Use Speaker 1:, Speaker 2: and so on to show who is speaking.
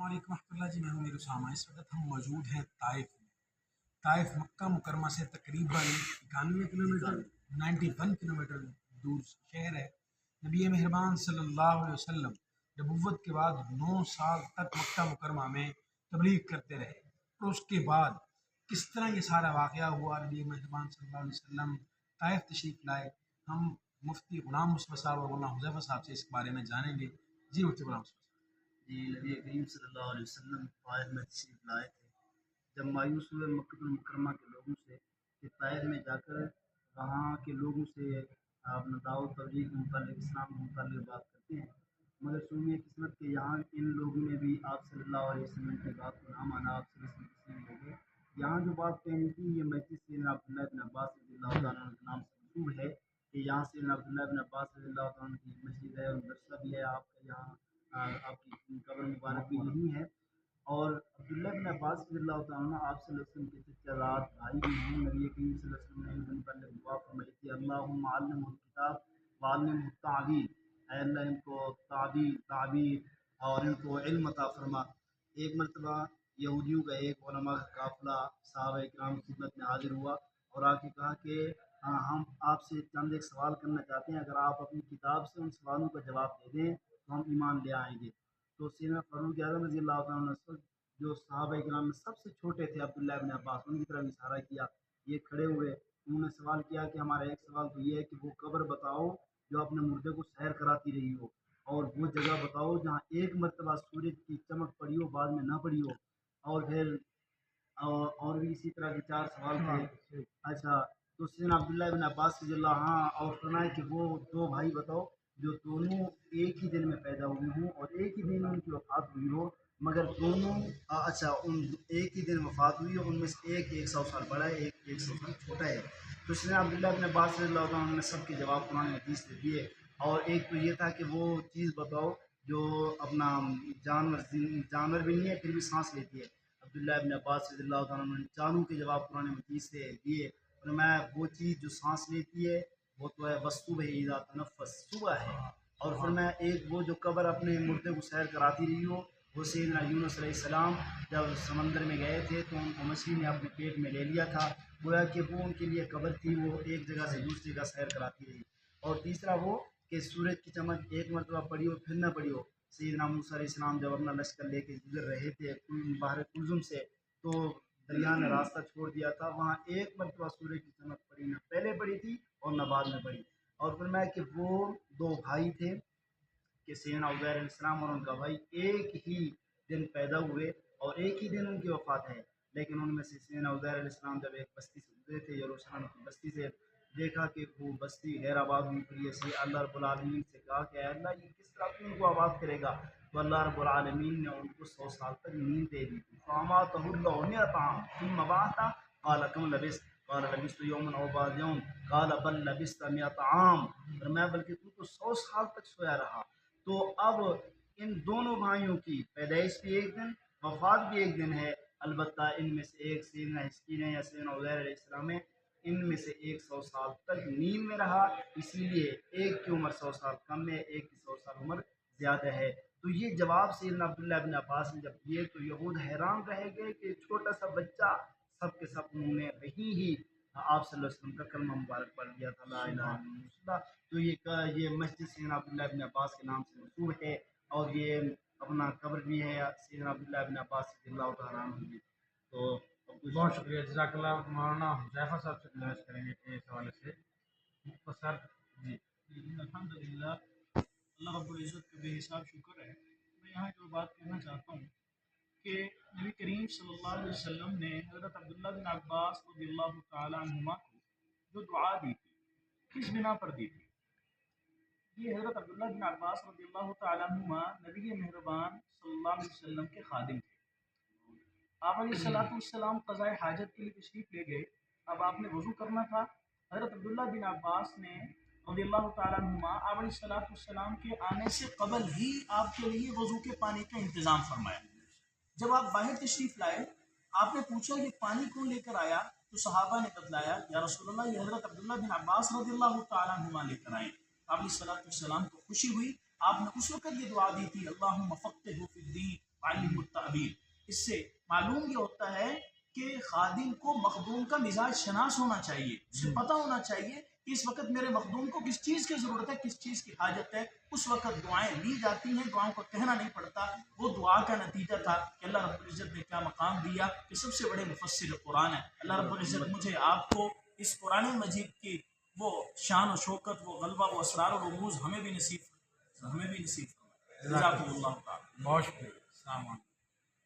Speaker 1: وعلیکم ورحمۃ اللہ جی، میں ہوں میر اسامہ۔ اس وقت ہم موجود ہیں طائف میں۔ طائف مکہ مکرمہ سے تقریباً 91 کلومیٹر 91 کلومیٹر دور شہر ہے۔ نبی مہربان صلی اللہ علیہ وسلم نبوت کے بعد 9 سال تک مکہ مکرمہ میں تبلیغ کرتے رہے، اور اس کے بعد کس طرح یہ سارا واقعہ ہوا، نبی مہربان صلی اللہ علیہ وسلم طائف تشریف لائے، ہم مفتی غلام مصطفیٰ صاحب اور مولانا حذیفہ صاحب سے اس بارے میں جانیں گے۔ جی مفتی غلام مصطفیٰ صاحب۔
Speaker 2: جی، نبی کریم صلی اللہ علیہ وسلم طائف میں تشریف لائے تھے جب مایوس ہوئے مکہ المکرمہ کے لوگوں سے کہ طائف میں جا کر وہاں کے لوگوں سے اپنا دعوت تبلیغ کے متعلق، اسلام کے متعلق بات کرتے ہیں، مگر سنیے قسمت کہ یہاں ان لوگوں نے بھی آپ صلی اللہ علیہ وسلم کی بات کو نہ مانا، آپ سے تسلیم ہو گئے۔ یہاں جو بات کہنی تھی، یہ مسجد سیدنا عبداللہ بن عباس رضی اللہ تعالیٰ عنہ کے نام سے مشہور ہے کہ یہاں سیدنا عبداللہ بن عباس رضی اللہ تعالیٰ عنہ کی مسجد ہے، اور مدرسہ بھی ہے آپ کا یہاں، آپ کی قبر مبارک بھی یہی ہے۔ اور عبداللہ بن عباس رضی اللہ تعالیٰ عنہ آپ صلی اللہ علیہ وسلم کے چچا زاد بھائی بھی ہیں۔ نبی کریم صلی اللہ علیہ وسلم نے ان کے متعلق دعا فرمائی تھی، اللہم علمہ الکتاب وعلمہ التعویل، اے اللہ ان کو تعبیر اور ان کو علم عطا فرما۔ ایک مرتبہ یہودیوں کا ایک علماء کا قافلہ صحابہ کرام کی خدمت میں حاضر ہوا اور آ کے کہا کہ ہم آپ سے چند ایک سوال کرنا چاہتے ہیں، اگر آپ اپنی کتاب سے ان سوالوں کا جواب دے دیں تو ہم ایمان لے آئیں گے۔ تو سیدنا فاروق اعظم رضی اللہ تعالیٰ عنہ جو صحابہ کرام میں سب سے چھوٹے تھے، عبداللہ بن عباس، ان کی طرف اشارہ کیا، یہ کھڑے ہوئے، انہوں نے سوال کیا کہ ہمارا ایک سوال تو یہ ہے کہ وہ قبر بتاؤ جو اپنے مردے کو سیر کراتی رہی ہو، اور وہ جگہ بتاؤ جہاں ایک مرتبہ سورج کی چمک پڑی ہو بعد میں نہ پڑی ہو، اور پھر اور بھی اسی طرح کے 4 سوال تھے۔ اچھا، تو سیدنا عبداللہ بن عباس رضی اللہ عنہ اور فرمائے کہ وہ 2 بھائی بتاؤ جو دونوں ایک ہی دن میں پیدا ہوئے ہوں اور ایک ہی دن ان کی وفات ہوئی ہو، مگر دونوں ان ایک ہی دن وفات ہوئی اور ان میں سے ایک 100 سال بڑا ہے، ایک 100 سال چھوٹا ہے۔ تو سیدنا عبداللہ بن عباس رضی اللہ عنہ نے سب کے جواب قرآن حدیث سے دیے، اور ایک تو یہ تھا کہ وہ چیز بتاؤ جو اپنا جانور بھی نہیں ہے پھر بھی سانس لیتی ہے۔ عبداللہ ابن عباس رضی اللہ تعالیٰ عنہ نے چاروں کے جواب قرآن مجید سے دیے، اور میں وہ چیز جو سانس لیتی ہے وہ تو ہے وصوبہ اذا تنفس، صبح ہے، اور پھر میں ایک وہ جو قبر اپنے مردے کو سیر کراتی رہی ہو، وہ سیدنا یونس علیہ السلام جب سمندر میں گئے تھے تو ان کو مچھلی نے اپنے پیٹ میں لے لیا تھا، گویا کہ وہ ان کے لیے قبر تھی، وہ ایک جگہ سے دوسری جگہ سیر کراتی رہی۔ اور تیسرا وہ کہ سورج کی چمک ایک مرتبہ پڑی ہو پھر نہ پڑی ہو۔ سیدنا موسیٰ علیہ السلام جب اپنا لشکر لے کے گزر رہے تھے بحر کلزم سے، تو دریا نے راستہ چھوڑ دیا تھا، وہاں ایک مرتبہ سورج کی چمک پڑی، نہ پہلے پڑی تھی اور نہ بعد میں پڑی۔ اور پھر میں کہ وہ 2 بھائی تھے کہ سیدنا عزیر علیہ السلام اور ان کا بھائی ایک ہی دن پیدا ہوئے اور ایک ہی دن ان کی وفات ہے، لیکن ان میں سے سیدنا عزیر علیہ السلام جب ایک بستی سے گزرے تھے، یروشلم کی بستی سے، دیکھا کہ وہ بستی غیر آباد ہوئی پڑی ہے، اللہ رب العالمین سے کہا کہ اے اللہ یہ کس طرح تو ان کو آباد کرے گا؟ تو اللہ رب العالمین نے ان کو 100 سال تک نیند دے دی تھی۔ فَأَمَاتَهُ اللَّهُ مِائَةَ عَامٍ ثُمَّ بَعَثَهُ قَالَ كَمْ لَبِثْتَ قال لبثت يوما او بعض يوم قال بل لبثت 100 عام، فرمایا بلکہ تو 100 سال تک سویا رہا۔ تو اب ان دونوں بھائیوں کی پیدائش بھی ایک دن، وفات بھی ایک دن ہے، البتہ ان میں سے ایک سیدنا حزقیل ہے یا سیدنا عزیر علیہ السلام ہے، ان میں سے 100 سال تک نیند میں رہا، اسی لیے ایک کی عمر 100 سال کم ہے، ایک کی 100 سال عمر زیادہ ہے۔ تو یہ جواب سیدنا عبداللہ بن عباس نے جب دیے تو یہود حیران رہ گئے کہ چھوٹا سا بچہ، سب کے سب انہوں نے وہی ہی آپ صلی اللہ علیہ وسلم کا کلمہ مبارک پڑھ لیا تھا، لا الہ الا اللہ۔ تو یہ مسجد سیدنا عبداللہ بن عباس کے نام سے مشہور ہے، اور یہ اپنا قبر بھی ہے سیدنا عبداللہ بن عباس رضی اللہ تعالیٰ عنہ کی۔ تو
Speaker 1: بہت شکریہ، جزاک اللہ۔ مولانا حذیفہ صاحب سے گزارش کریں گے کہ اس حوالے سے مختصر۔ جی
Speaker 3: الحمد للہ، اللہ رب العزت کا بے حساب شکر ہے۔ میں یہاں جو بات کہنا چاہتا ہوں کہ نبی کریم صلی اللہ علیہ وسلم نے حضرت عبداللہ بن عباس رضی اللہ تعالیٰ عنہما کو جو دعا دی تھی، کس بنا پر دی تھی؟ یہ حضرت عبداللہ بن عباس رضی اللہ تعالیٰ عنہما نبی مہربان صلی اللہ علیہ وسلم کے خادم تھے۔ آپ علیہ السلام قضاء حاجت کے لیے تشریف لے گئے، اب آپ نے وضو کرنا تھا۔ حضرت عبداللہ بن عباس نے رضی اللہ تعالیٰ عنہما آپ علیہ السلام کے آنے سے قبل ہی آپ کے لیے وضو کے پانی کا انتظام فرمایا۔ جب آپ باہر تشریف لائے، آپ نے پوچھا یہ پانی کون لے کر آیا؟ تو صحابہ نے بتلایا یا رسول اللہ، یہ حضرت عبداللہ بن عباس رضی اللہ تعالیٰ عنہما لے کر آئے۔ آپ علیہ السلام کو خوشی ہوئی، آپ نے اس وقت یہ دعا دی تھی، اللہم فقہہ فی الدین، وعلمه التعبیر۔ اس سے معلوم یہ ہوتا ہے کہ خادم کو مخدوم کا مزاج شناس ہونا چاہیے، اسے پتہ ہونا چاہیے کہ اس وقت میرے مخدوم کو کس چیز کی ضرورت ہے، کس چیز کی حاجت ہے، اس وقت دعائیں لی جاتی ہیں، دعاؤں کو کہنا نہیں پڑتا۔ وہ دعا کا نتیجہ تھا کہ اللہ رب العزت نے کیا مقام دیا کہ سب سے بڑے مفسر قرآن ہے۔ اللہ رب العزت مجھے آپ کو اس قرآن مجید کی وہ شان و شوکت، وہ غلبہ، وہ اسرار و رموز ہمیں بھی نصیب فرمائے۔ جزاکم اللہ تعالی۔
Speaker 1: بہت شکریہ، السلام علیکم۔